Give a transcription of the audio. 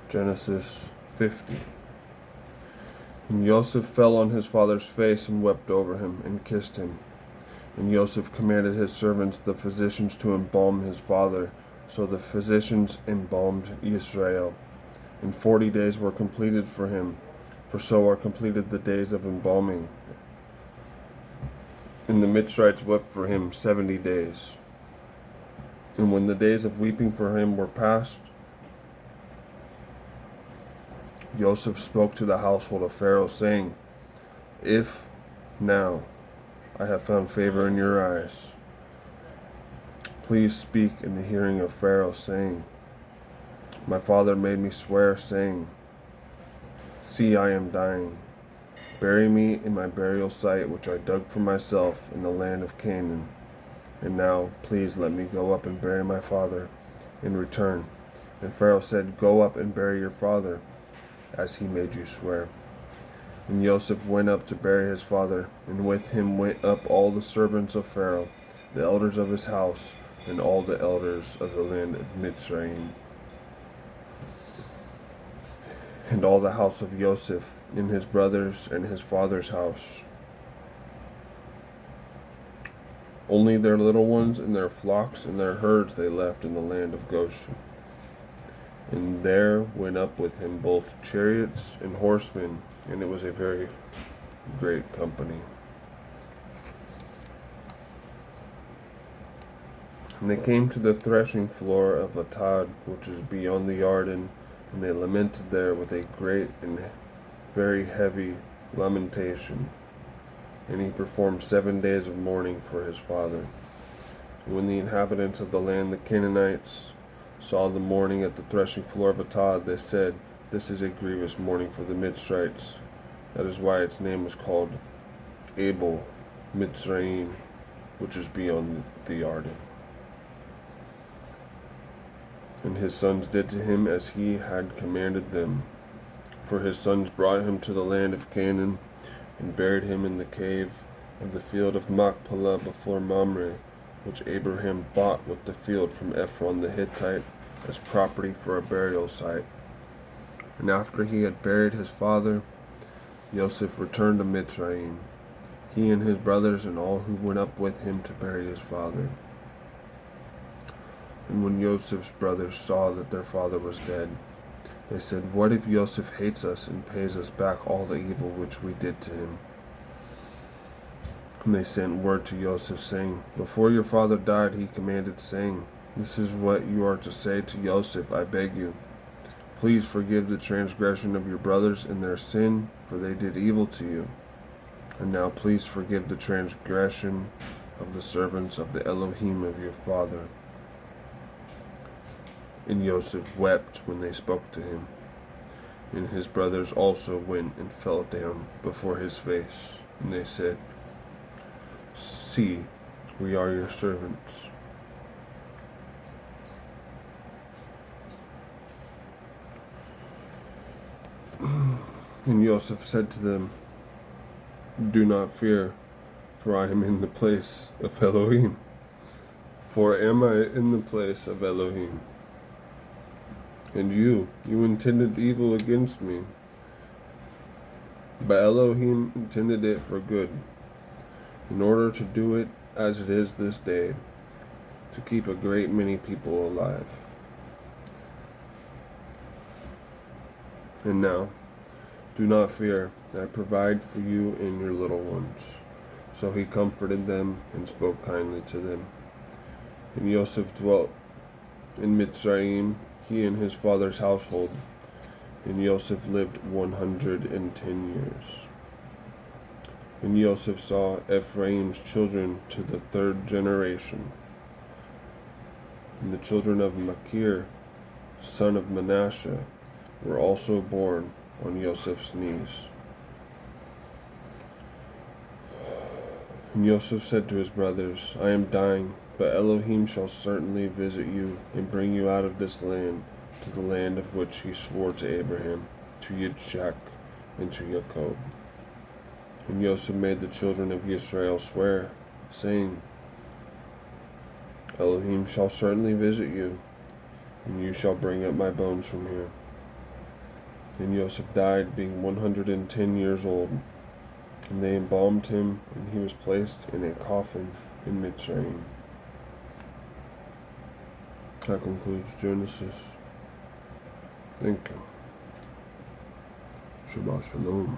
Genesis 50. And Joseph fell on his father's face and wept over him and kissed him. And Joseph commanded his servants, the physicians, to embalm his father. So the physicians embalmed Israel. And 40 days were completed for him, for so are completed the days of embalming. And the Mitzrites wept for him 70 days. And when the days of weeping for him were past, Joseph spoke to the household of Pharaoh, saying, If now I have found favor in your eyes, please speak in the hearing of Pharaoh, saying, My father made me swear, saying, See, I am dying. Bury me in my burial site, which I dug for myself in the land of Canaan. And now, please let me go up and bury my father in return. And Pharaoh said, Go up and bury your father, as he made you swear. And Joseph went up to bury his father, and with him went up all the servants of Pharaoh, the elders of his house, and all the elders of the land of Mitzrayim. And all the house of Joseph, and his brothers, and his father's house. Only their little ones and their flocks and their herds they left in the land of Goshen. And there went up with him both chariots and horsemen, and it was a very great company. And they came to the threshing floor of Atad, which is beyond the Jordan, and they lamented there with a great and very heavy lamentation. And he performed 7 days of mourning for his father. And when the inhabitants of the land, the Canaanites, saw the mourning at the threshing floor of Atad, they said, This is a grievous mourning for the Mitzrites. That is why its name was called Abel Mitzrayim, which is beyond the Jordan. And his sons did to him as he had commanded them. For his sons brought him to the land of Canaan, and buried him in the cave of the field of Machpelah before Mamre, which Abraham bought with the field from Ephron the Hittite as property for a burial site. And after he had buried his father, Joseph returned to Mitzrayim, he and his brothers and all who went up with him to bury his father. And when Joseph's brothers saw that their father was dead, they said, What if Joseph hates us and pays us back all the evil which we did to him? And they sent word to Joseph, saying, Before your father died, he commanded, saying, This is what you are to say to Joseph, I beg you. Please forgive the transgression of your brothers and their sin, for they did evil to you. And now please forgive the transgression of the servants of the Elohim of your father. And Joseph wept when they spoke to him. And his brothers also went and fell down before his face. And they said, See, we are your servants. And Joseph said to them, Do not fear, for I am in the place of Elohim. For am I in the place of Elohim? And you intended evil against me, but Elohim intended it for good, in order to do it as it is this day, to keep a great many people alive. And now, do not fear, I provide for you and your little ones. So he comforted them and spoke kindly to them. And Joseph dwelt in Mitzrayim, he and his father's household, and Joseph lived 110 years. And Joseph saw Ephraim's children to the 3rd generation. And the children of Machir, son of Manasseh, were also born on Joseph's knees. And Joseph said to his brothers, I am dying, but Elohim shall certainly visit you and bring you out of this land to the land of which he swore to Abraham, to Yitzchak, and to Jacob. And Joseph made the children of Israel swear, saying, Elohim shall certainly visit you, and you shall bring up my bones from here. And Joseph died being 110 years old. And they embalmed him, and he was placed in a coffin in Mitzrayim. That concludes Genesis. Thank you. Shabbat Shalom.